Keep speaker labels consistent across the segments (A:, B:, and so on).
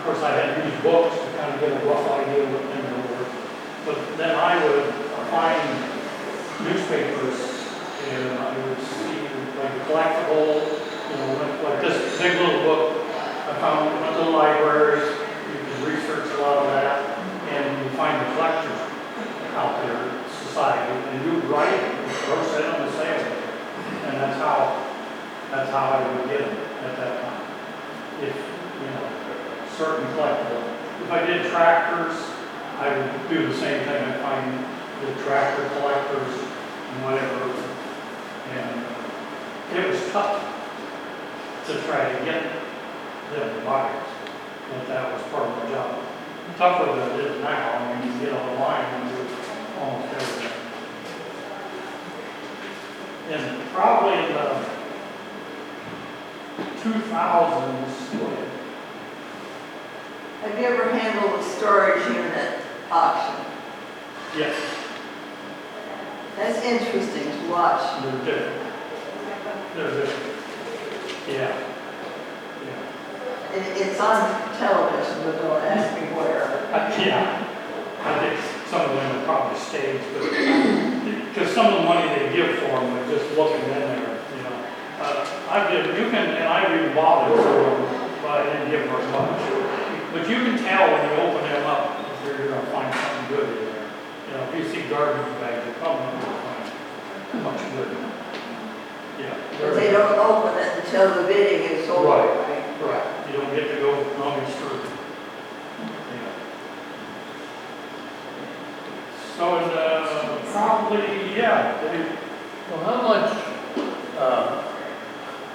A: course, I had to use books to kind of get a rough idea what things were. But then I would find newspapers and I would see like collectible, you know, like this big little book I found in the libraries. You can research a lot of that and you find the collectors out there in society and you write it or set on the sale. And that's how I would get them at that time. If, you know, certain collectible. If I did tractors, I would do the same thing. I'd find the tractor collectors and whatever. And it was tough to try to get them buyers. But that was part of my job. Tougher than it is now. I mean, you get online and do almost everything. And probably in the 2000s.
B: Have you ever handled a storage unit auction?
A: Yes.
B: That's interesting to watch.
A: They're different. They're different. Yeah.
B: It's on television, but don't ask me where.
A: Yeah. I think some of them are probably staged, but because some of the money they give for them, they're just looking in there, you know. I did, you can, and I even bought it for them, but I didn't give very much. But you can tell when you open them up if you're going to find something good in there. You know, if you see garbage bags, you're probably not going to find much good. Yeah.
B: But they don't open it until the bidding is over, right?
A: Right. You don't get to go on your street. Yeah. So, probably, yeah.
C: Well,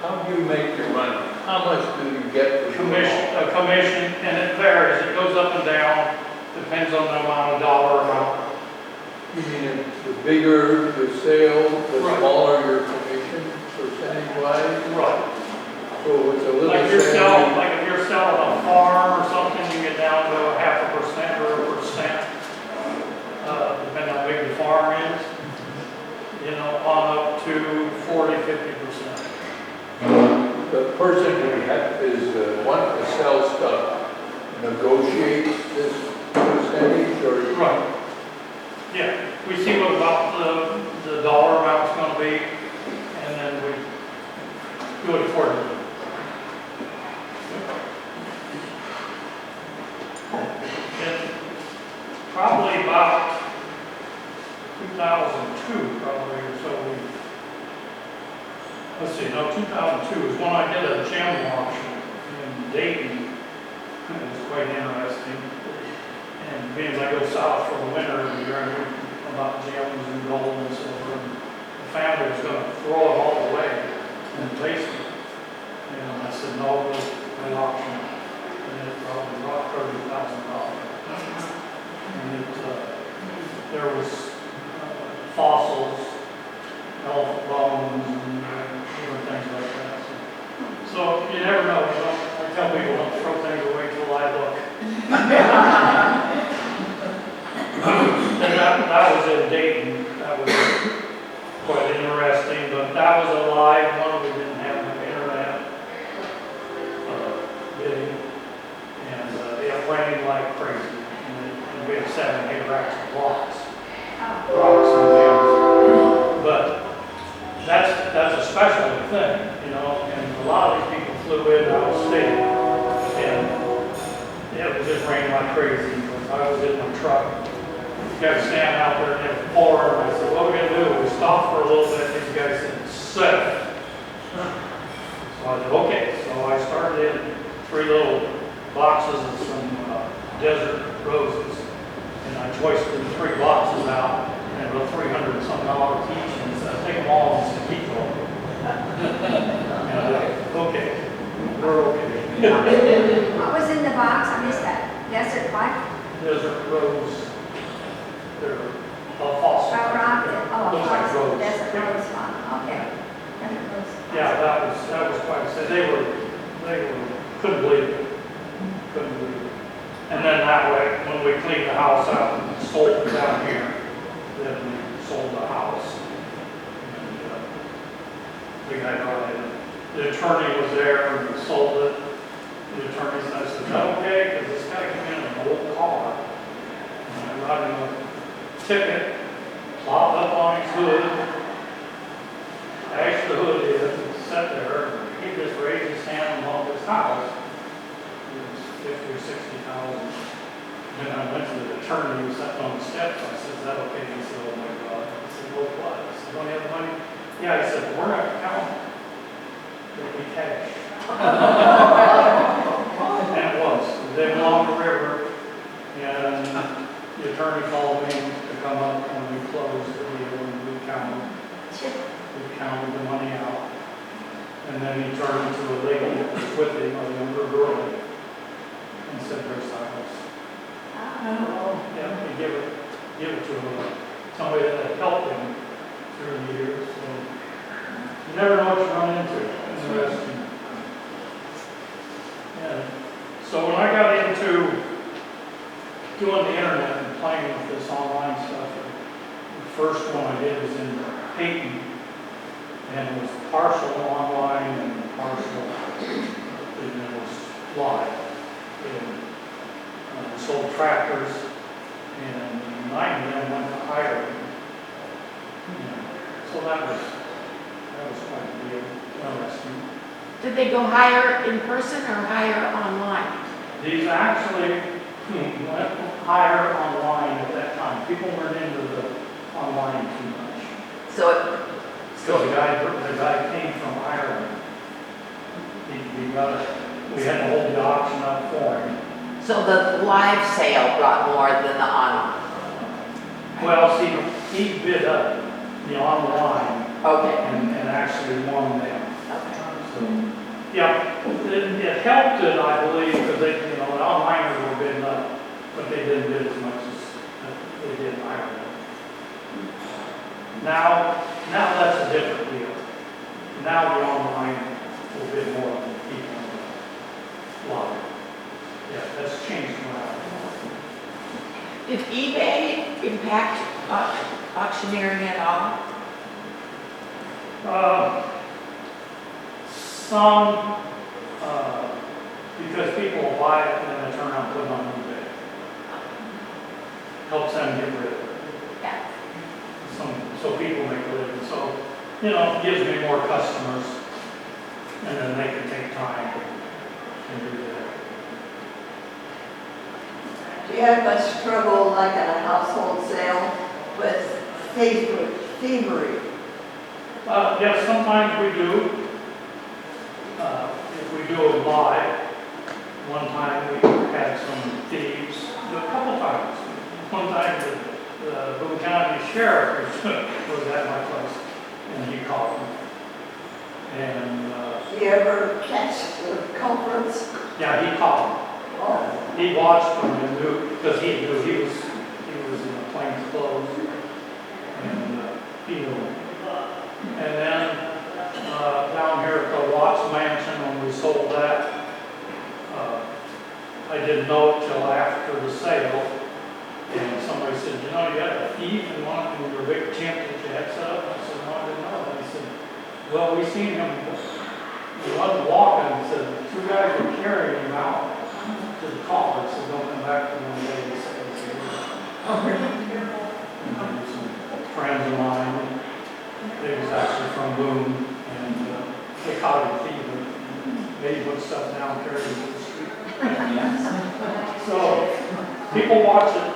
C: how do you make your money? How much do you get for
A: A commission, and it varies. It goes up and down, depends on the amount of dollar amount.
C: You mean the bigger the sale, the
A: Right.
C: smaller your commission percentage-wise?
A: Right.
C: So it's a little
A: Like if you're selling a farm or something, you get down to 0.5% or 1%, depending on how big the farm is. You know, on up to 40–50%.
C: The person who is wanting to sell stuff negotiates this percentage, or
A: Right. Yeah, we see what about the dollar amount's going to be, and then we do it accordingly. And probably about 2002, probably, or so, let's see, no, 2002 is when I did a gem auction in Dayton. It was quite interesting. And being as I go south for the winter every year, I knew about gems and gold and silver. And the family was going to throw it all away in the basement. And I said, no, we'll auction it. And it probably brought $30,000. And there was fossils, elephant bones, and different things like that. So you never know. I tell people don't throw things away till I look. And that was in Dayton. That was quite interesting, but that was a live one. We didn't have the internet bidding, and it rained like crazy. And we had 7 8 racks of rocks and gems. But that's a special thing, you know. And a lot of these people flew in out of state, and it was just raining like crazy. I was in my truck. You guys stand out there and it was pouring. I said, what are we going to do? We stopped for a little bit. These guys said, sit. So I said, okay. So I started in 3 little boxes of some desert roses. And I hoisted the 3 boxes out, and they were $300 and some each. And said, take them all and said, keep going. Okay, we're okay.
D: What was in the box? I missed that. Desert what?
A: Desert rose. They're fossil.
D: Rock. Oh,
A: Looks like
D: fossil.
A: rose.
D: Desert rose one. Okay. Desert rose.
A: Yeah, that was quite a set. They couldn't believe it. Couldn't believe it. And then that way, when we cleaned the house out and sold it down here, then we sold the house. And the guy brought it in. The attorney was there and sold it. The attorney said, I said, is that okay? Because got him a ticket, plopped up on his hood, ashed the hood in, sat there, he just raised his hand and bought his house. It was 50 or 60,000. Then I went to the attorney who sat on the steps. I said, "Is that okay?" He said, "Oh my God." I said, "Well, what?" I said, "Don't you have the money?" Yeah, he said, "We're not counting. It'll be cash." And it was. They went along the river, and the attorney called me to come up when we closed the deal, and we counted the money out. And then he turned to a lady that was with him, a younger girl, and said, "There's the house." Yeah, he give it to somebody that had helped him through the years. So you never know what you run into. Interesting. Yeah. So when I got into doing the internet and playing with this online stuff, the first one I did was in Peyton, and it was partial online and partial, and it was live. And sold tractors, and 9 of them went to Ireland. So that was quite a deal. Interesting.
E: Did they go higher in person or higher online?
A: These actually went higher online at that time. People weren't into the online too much.
B: So
A: Because the guy came from Ireland. We had to hold the auction up for him.
F: So the live sale brought more than the online?
A: Well, see, he bid up the online
F: Okay.
A: and actually won them.
F: Okay.
A: So, yeah, it helped it, I believe, because they, the onliners were bidding up, but they didn't bid as much as they did in Ireland. Now that's a different deal. Now the online will bid more than the people in the lottery. Yeah, that's changed around.
E: Did eBay impact auctioneering at all?
A: Some, because people will buy it and then they turn around and put it on eBay. Helps them get rid of it.
E: Yeah.
A: So people make a living. So, it gives me more customers, and then they can take time and do that.
B: do you have much trouble, like at a household sale, with thievery?
A: Yes, sometimes we do. If we do it live, one time we had some thieves, a couple times. One time the Boone County Sheriff was at my place, and he called me. And,
B: Do you ever catch the culprits?
A: yeah, he called me.
B: Oh,
A: He watched them and knew, because he knew he was in the plain clothes, and he knew him. And then down here at the Watts Mansion, when we sold that, I didn't know it till after the sale, and somebody said, "You had a thief in one of your big tent that you had set up?" I said, "No, I didn't know that." He said, "Well, we seen him, he wasn't walking." He said, "2 guys were carrying him out to the car." He said, "Don't come back to one day." He said, and some friends of mine, they was actually from Boone, and they caught him thieving. They put stuff down, carried it to the street. So people watch it.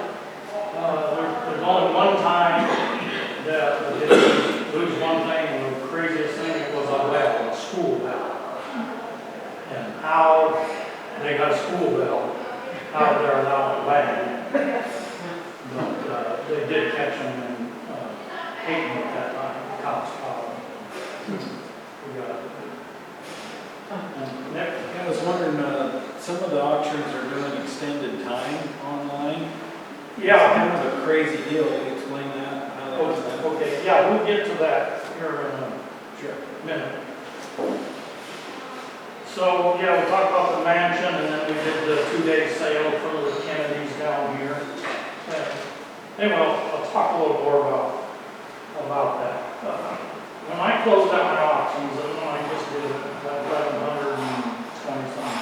A: There's only one time that I did lose one thing, and the craziest thing was a school bell. And how they got a school bell out there without a wagon. But they did catch him in Higgins at that time, the cops caught him. We got it. Nick?
G: I was wondering, some of the auctions are doing extended time online.
A: Yeah.
G: It's kind of a crazy deal. Can you explain that? How that was done?
A: Okay, yeah, we'll get to that here in a minute. So, yeah, we'll talk about the mansion, and then we did the 2-day sale for the Kennedys down here. Anyway, I'll talk a little more about that. When I closed out my auctions, and when I just did about 1,120 some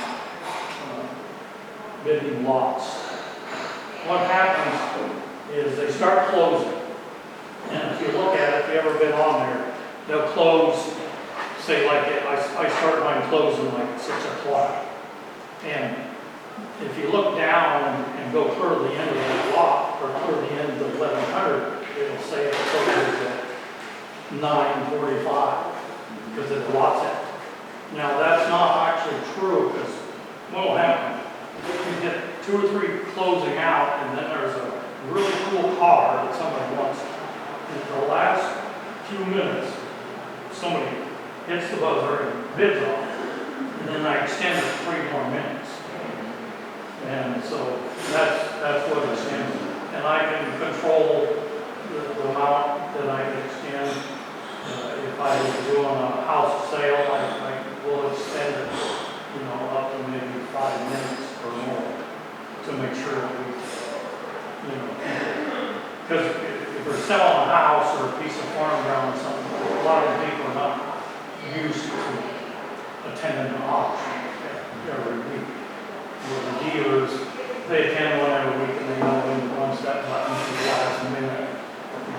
A: bidding lots, what happens is they start closing. And if you look at it, if you've ever been on there, they'll close, say like, I start mine closing like 6 o'clock. And if you look down and go clear to the end of that lot, or clear to the end of the 1100, it'll say it closes at 9:45, because it lots it. Now, that's not actually true, because what will happen? You get 2 or 3 closing out, and then there's a really cool car that somebody wants. And for the last few minutes, somebody hits the buzzer and bids on it, and then I extend it 3 more minutes. And so that's what it stands for. And I can control the amount that I can extend. If I was doing a house sale, I will extend it, up to maybe 5 minutes or more to make sure that we, because if we're selling a house or a piece of farm ground or something, a lot of people are not used to attending an auction every week. With the dealers, they attend one every week and they know when to punch that button at the last minute.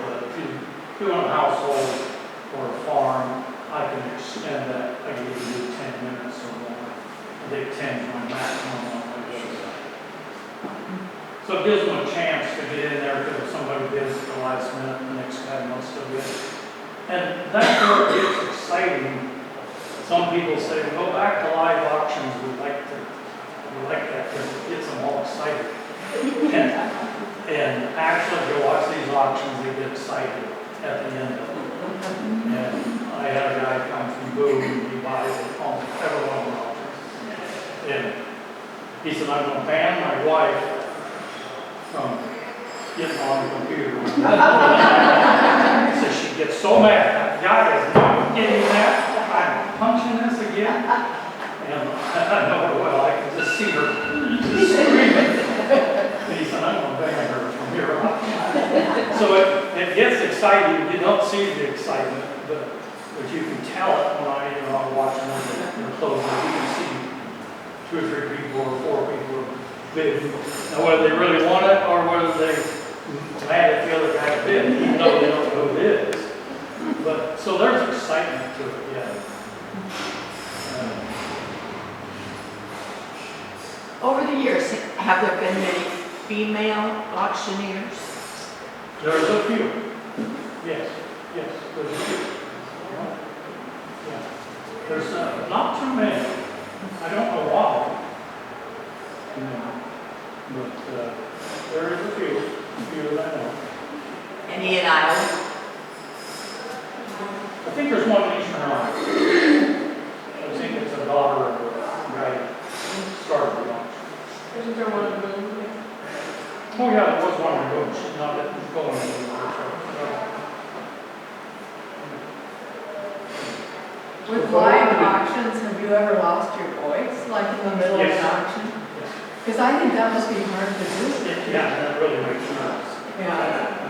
A: But if you're doing a household or a farm, I can extend that. I can even do 10 minutes or more. I think 10 is my maximum on my days. So it gives them a chance to get in there because if somebody bids at the last minute, the next guy wants to bid. And that's where it gets exciting. Some people say, go back to live auctions. We like that because it gets them all excited. And actually, you watch these auctions, they get excited at the end of them. And I had a guy come from Boone, and he buys it almost every one of the auctions. And he said, I'm going to ban my wife from getting on the computer. He said, she gets so mad. That guy is not getting that. I'm punching this again. And I know her well, I can just see her just screaming. And he said, I'm going to ban her from here on. So it gets exciting. You don't see the excitement, but you can tell it when I'm watching them in closing. You can see 2 or 3 people or 4 people bidding. Now, whether they really want it or whether they're mad at the other guy bid, even though they don't know who it is. But so there's excitement to it, yeah.
E: Over the years, have there been many female auctioneers?
A: There's a few. Yes, there's a few. Yeah. There's not too many. I don't know why. But there is a few that I know.
F: Any in Iowa?
A: I think there's one in Eastern Iowa. I think it's a daughter of a guy who started the auction.
E: Isn't there one in Boone?
A: Oh yeah, there was one in Boone. She's not going anywhere.
H: With live auctions, have you ever lost your voice, like in the middle of
A: Yes.
H: an auction?
A: Yes.
H: Because I think that must be hard to do.
A: Yeah, that really makes sense.
H: Yeah.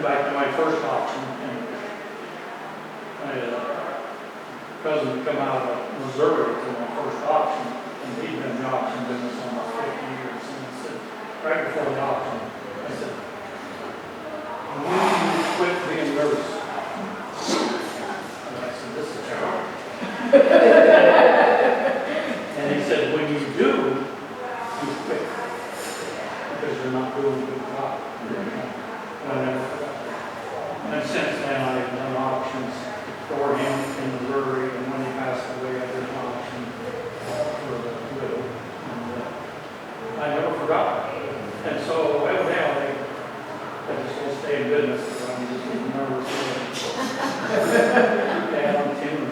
A: Back to my first auction, and I had a cousin come out of Missouri to my first auction, and he'd been in the auction business almost 50 years, and I said, right before the auction, I said, when do you quit being nervous? And I said, this is terrible. And he said, when you do, you quit, because you're not doing a good job. And I never forgot that. And since then, I've done auctions for him in Missouri, and when he passed away, I did an auction for the widow. And I never forgot. And so, evidently, I just will stay in business, because I'm just getting nervous. And I'm timid.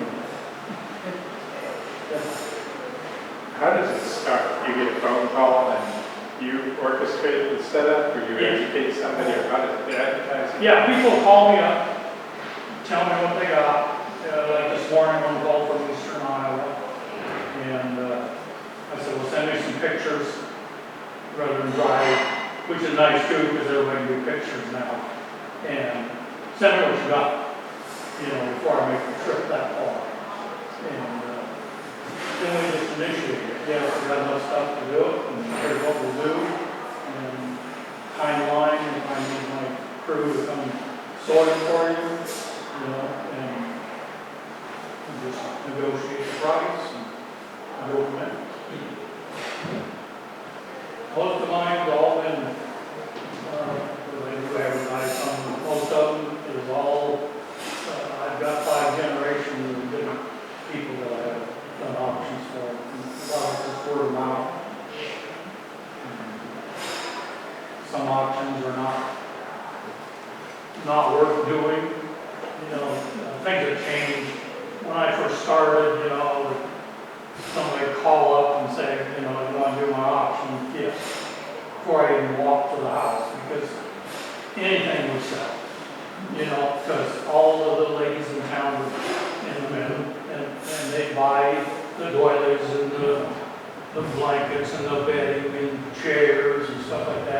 I: How does it start? You get a phone call and you orchestrate the setup, or you
A: Yes.
I: educate somebody, or how does it advertise?
A: Yeah, people call me up, tell me what they got. Like this morning, one called from Eastern Iowa. And I said, well, send me some pictures rather than drive, which is nice too, because everybody can do pictures now. And send me what you got, before I make the trip that far. And then we just initiate it. Yeah, we got enough stuff to do it, and here's what we'll do. And timeline, if I need my crew to come sort it for you, and just negotiate the price and go from there. Most of mine's all been, they do advertise on, most of them is all, I've got 5 generations of different people that I have done auctions for. A lot of it's word of mouth. Some auctions are not worth doing. Things have changed. When I first started, somebody would call up and say, you want to do my auction? Yes. Before I even walked to the house, because anything would sell. Because all of the ladies in town were in the middle, and they buy the doilies and the blankets and the bedding and chairs and stuff like that.